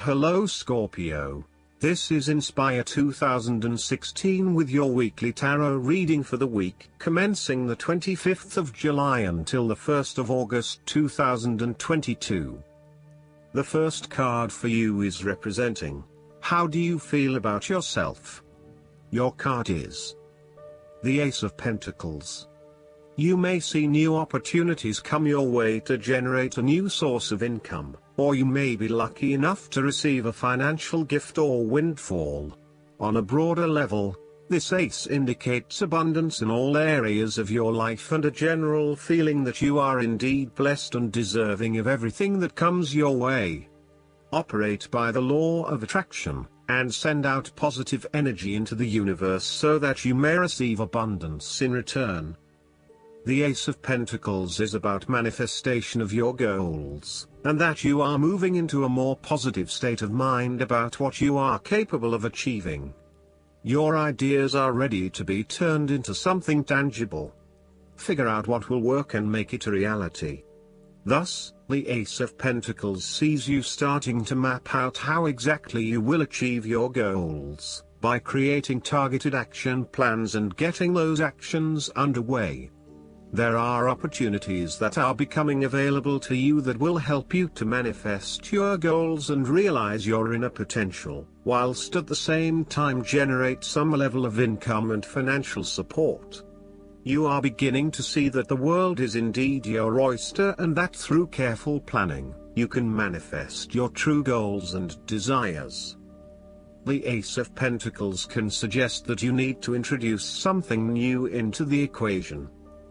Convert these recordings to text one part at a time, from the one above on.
Hello Scorpio. This is Inspire 2016 with your weekly tarot reading for the week commencing the 25th of July until the 1st of August 2022. The first card for you is representing, how do you feel about yourself? Your card is the Ace of Pentacles. You may see new opportunities come your way to generate a new source of income, or you may be lucky enough to receive a financial gift or windfall. On a broader level, this ace indicates abundance in all areas of your life and a general feeling that you are indeed blessed and deserving of everything that comes your way. Operate by the law of attraction, and send out positive energy into the universe so that you may receive abundance in return. The Ace of Pentacles is about manifestation of your goals, and that you are moving into a more positive state of mind about what you are capable of achieving. Your ideas are ready to be turned into something tangible. Figure out what will work and make it a reality. Thus, the Ace of Pentacles sees you starting to map out how exactly you will achieve your goals, by creating targeted action plans and getting those actions underway. There are opportunities that are becoming available to you that will help you to manifest your goals and realize your inner potential, whilst at the same time generate some level of income and financial support. You are beginning to see that the world is indeed your oyster and that through careful planning, you can manifest your true goals and desires. The Ace of Pentacles can suggest that you need to introduce something new into the equation,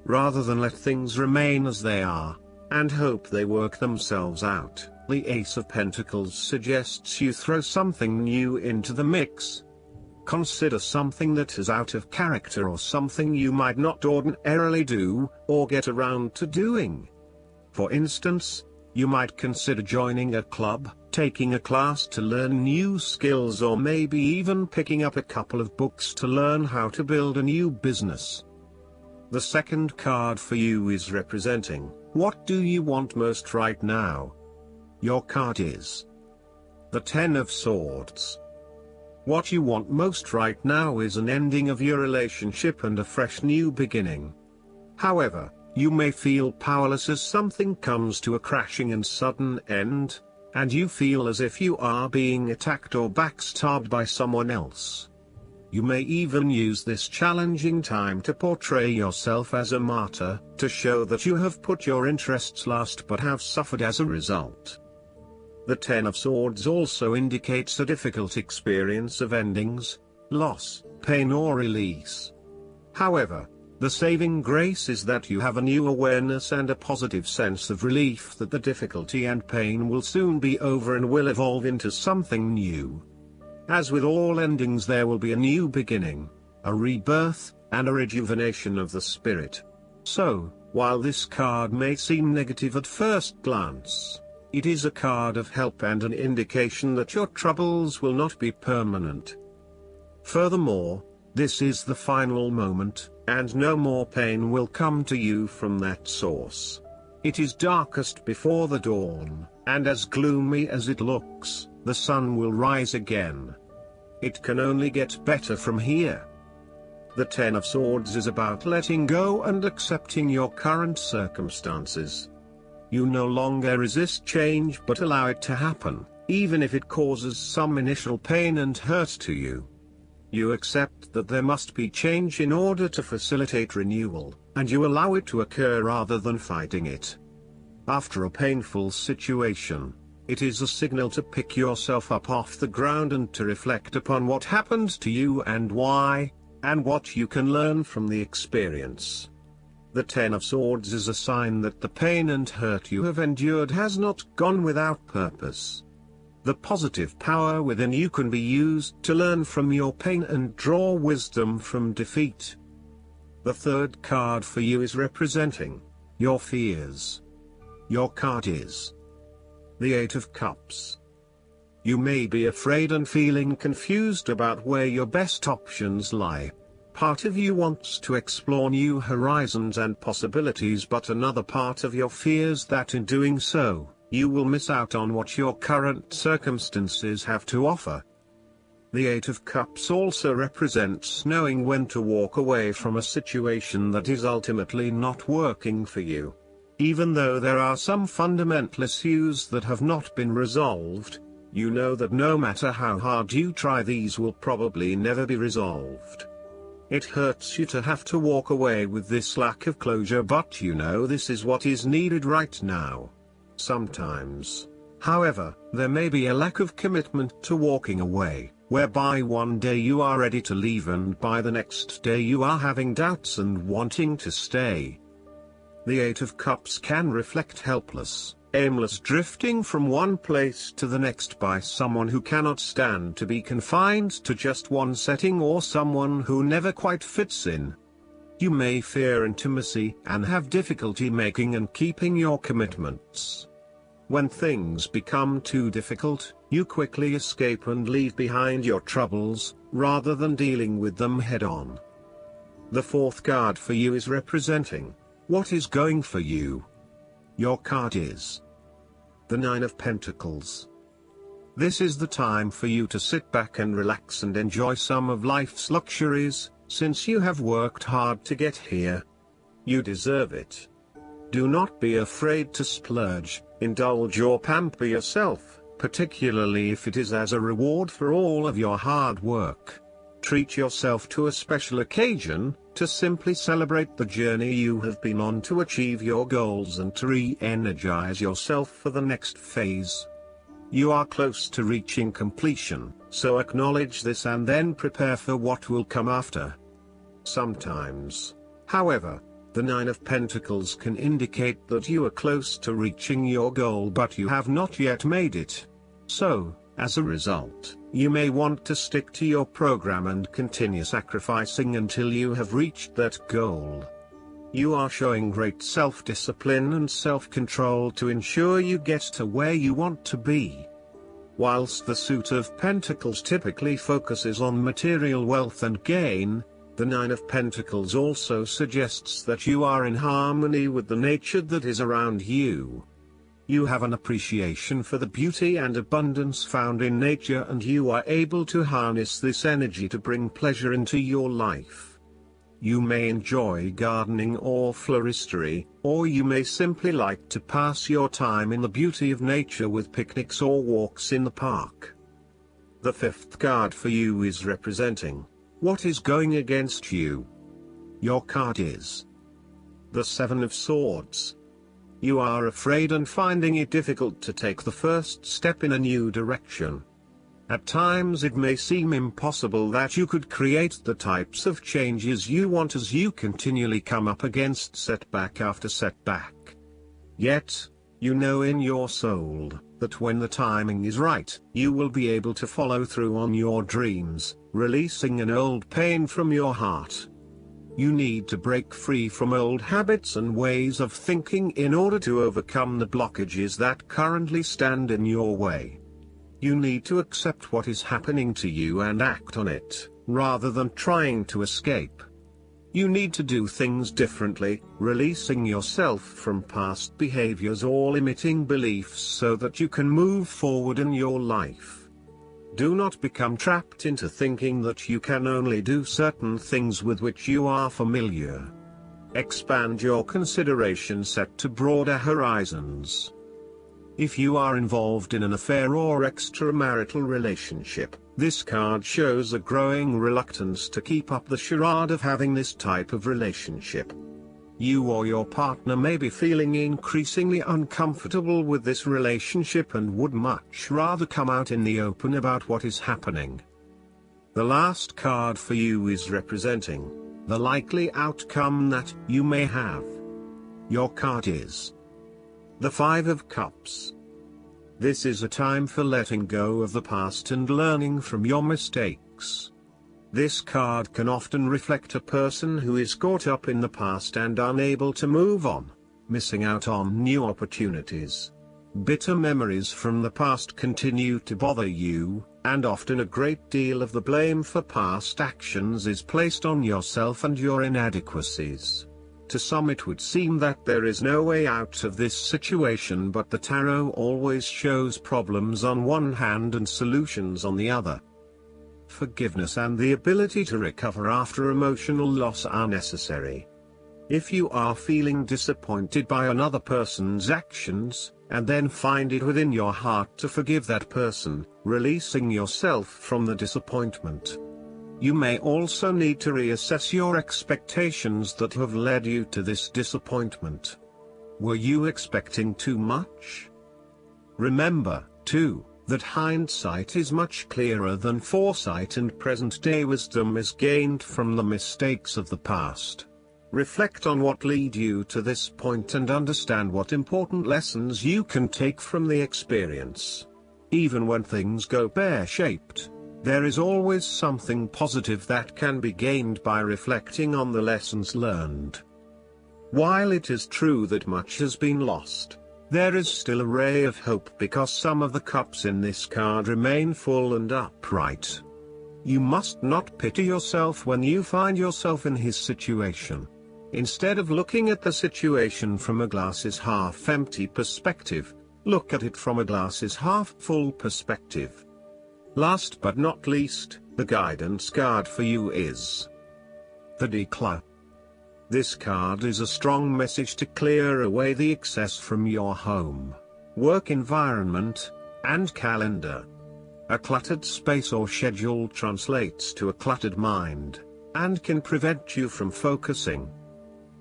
rather than let things remain as they are, and hope they work themselves out. The Ace of Pentacles suggests you throw something new into the mix. Consider something that is out of character or something you might not ordinarily do, or get around to doing. For instance, you might consider joining a club, taking a class to learn new skills, or maybe even picking up a couple of books to learn how to build a new business. The second card for you is representing, what do you want most right now? Your card is the Ten of Swords. What you want most right now is an ending of your relationship and a fresh new beginning. However, you may feel powerless as something comes to a crashing and sudden end, and you feel as if you are being attacked or backstabbed by someone else. You may even use this challenging time to portray yourself as a martyr, to show that you have put your interests last but have suffered as a result. The Ten of Swords also indicates a difficult experience of endings, loss, pain or release. However, the saving grace is that you have a new awareness and a positive sense of relief that the difficulty and pain will soon be over and will evolve into something new. As with all endings, there will be a new beginning, a rebirth, and a rejuvenation of the spirit. So, while this card may seem negative at first glance, it is a card of help and an indication that your troubles will not be permanent. Furthermore, this is the final moment, and no more pain will come to you from that source. It is darkest before the dawn, and as gloomy as it looks, the sun will rise again. It can only get better from here. The Ten of Swords is about letting go and accepting your current circumstances. You no longer resist change but allow it to happen, even if it causes some initial pain and hurt to you. You accept that there must be change in order to facilitate renewal, and you allow it to occur rather than fighting it. After a painful situation, it is a signal to pick yourself up off the ground and to reflect upon what happened to you and why, and what you can learn from the experience. The Ten of Swords is a sign that the pain and hurt you have endured has not gone without purpose. The positive power within you can be used to learn from your pain and draw wisdom from defeat. The third card for you is representing your fears. Your card is the Eight of Cups. You may be afraid and feeling confused about where your best options lie. Part of you wants to explore new horizons and possibilities, but another part of you fears that in doing so, You will miss out on what your current circumstances have to offer. The Eight of Cups also represents knowing when to walk away from a situation that is ultimately not working for you. Even though there are some fundamental issues that have not been resolved, you know that no matter how hard you try, these will probably never be resolved. It hurts you to have to walk away with this lack of closure, but you know this is what is needed right now. Sometimes, however, there may be a lack of commitment to walking away, whereby one day you are ready to leave and by the next day you are having doubts and wanting to stay. The Eight of Cups can reflect helpless, aimless drifting from one place to the next by someone who cannot stand to be confined to just one setting or someone who never quite fits in. You may fear intimacy and have difficulty making and keeping your commitments. When things become too difficult, you quickly escape and leave behind your troubles, rather than dealing with them head-on. The fourth card for you is representing what is going for you. Your card is the Nine of Pentacles. This is the time for you to sit back and relax and enjoy some of life's luxuries, since you have worked hard to get here. You deserve it. Do not be afraid to splurge, indulge or pamper yourself, particularly if it is as a reward for all of your hard work. Treat yourself to a special occasion, to simply celebrate the journey you have been on to achieve your goals and to re-energize yourself for the next phase. You are close to reaching completion, so acknowledge this and then prepare for what will come after. Sometimes, however, the Nine of Pentacles can indicate that you are close to reaching your goal but you have not yet made it. So, as a result, you may want to stick to your program and continue sacrificing until you have reached that goal. You are showing great self-discipline and self-control to ensure you get to where you want to be. Whilst the Suit of Pentacles typically focuses on material wealth and gain, the Nine of Pentacles also suggests that you are in harmony with the nature that is around you. You have an appreciation for the beauty and abundance found in nature, and you are able to harness this energy to bring pleasure into your life. You may enjoy gardening or floristry, or you may simply like to pass your time in the beauty of nature with picnics or walks in the park. The fifth card for you is representing what is going against you. Your card is the Seven of Swords. You are afraid and finding it difficult to take the first step in a new direction. At times it may seem impossible that you could create the types of changes you want as you continually come up against setback after setback. Yet, you know in your soul that when the timing is right, you will be able to follow through on your dreams, releasing an old pain from your heart. You need to break free from old habits and ways of thinking in order to overcome the blockages that currently stand in your way. You need to accept what is happening to you and act on it, rather than trying to escape. You need to do things differently, releasing yourself from past behaviors or limiting beliefs so that you can move forward in your life. Do not become trapped into thinking that you can only do certain things with which you are familiar. Expand your consideration set to broader horizons. If you are involved in an affair or extramarital relationship, this card shows a growing reluctance to keep up the charade of having this type of relationship. You or your partner may be feeling increasingly uncomfortable with this relationship and would much rather come out in the open about what is happening. The last card for you is representing the likely outcome that you may have. Your card is the Five of Cups. This is a time for letting go of the past and learning from your mistakes. This card can often reflect a person who is caught up in the past and unable to move on, missing out on new opportunities. Bitter memories from the past continue to bother you, and often a great deal of the blame for past actions is placed on yourself and your inadequacies. To some it would seem that there is no way out of this situation, but the tarot always shows problems on one hand and solutions on the other. Forgiveness and the ability to recover after emotional loss are necessary. If you are feeling disappointed by another person's actions, and then find it within your heart to forgive that person, releasing yourself from the disappointment. You may also need to reassess your expectations that have led you to this disappointment. Were you expecting too much? Remember, too, that hindsight is much clearer than foresight, and present-day wisdom is gained from the mistakes of the past. Reflect on what led you to this point and understand what important lessons you can take from the experience. Even when things go pear-shaped, there is always something positive that can be gained by reflecting on the lessons learned. While it is true that much has been lost, there is still a ray of hope, because some of the cups in this card remain full and upright. You must not pity yourself when you find yourself in his situation. Instead of looking at the situation from a glasses half empty perspective, look at it from a glasses half full perspective. Last but not least, the guidance card for you is the Declare. This card is a strong message to clear away the excess from your home, work environment, and calendar. A cluttered space or schedule translates to a cluttered mind, and can prevent you from focusing.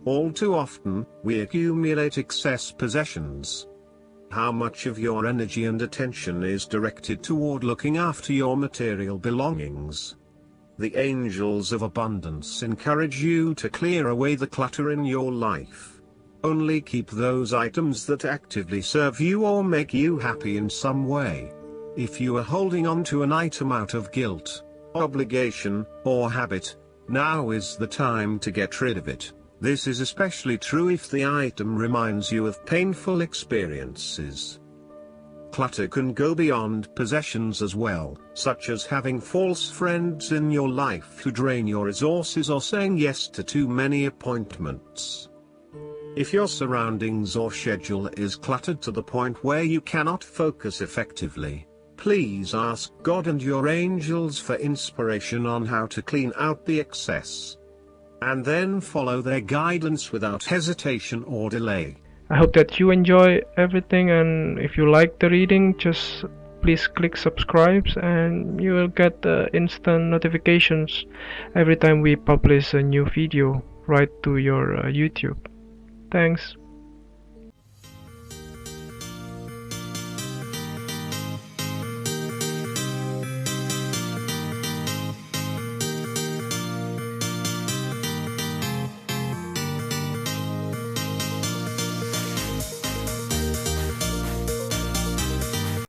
All too often, we accumulate excess possessions. How much of your energy and attention is directed toward looking after your material belongings? The angels of abundance encourage you to clear away the clutter in your life. Only keep those items that actively serve you or make you happy in some way. If you are holding on to an item out of guilt, obligation, or habit, now is the time to get rid of it. This is especially true if the item reminds you of painful experiences. Clutter can go beyond possessions as well, such as having false friends in your life who drain your resources or saying yes to too many appointments. If your surroundings or schedule is cluttered to the point where you cannot focus effectively, please ask God and your angels for inspiration on how to clean out the excess. And then follow their guidance without hesitation or delay. I hope that you enjoy everything, and if you like the reading, just please click subscribe and you will get instant notifications every time we publish a new video right to your YouTube. Thanks.